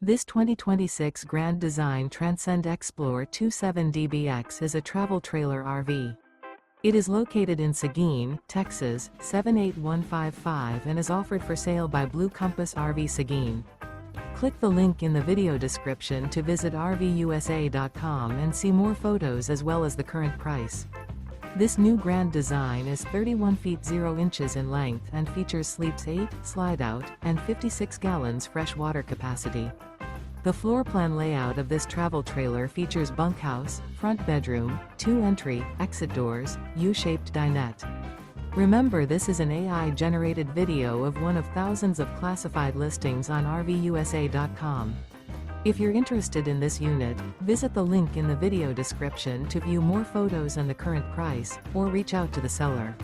This 2026 Grand Design Transcend Xplor 27DBX is a travel trailer RV. It is located in Seguin, Texas, 78155 and is offered for sale by Blue Compass RV Seguin. Click the link in the video description to visit RVUSA.com and see more photos as well as the current price. This new Grand Design is 31 feet 0 inches in length and features sleeps 8, slide-out, and 56 gallons fresh water capacity. The floor plan layout of this travel trailer features bunkhouse, front bedroom, 2 entry, exit doors, U-shaped dinette. Remember, this is an AI-generated video of one of thousands of classified listings on RVUSA.com. If you're interested in this unit, visit the link in the video description to view more photos and the current price, or reach out to the seller.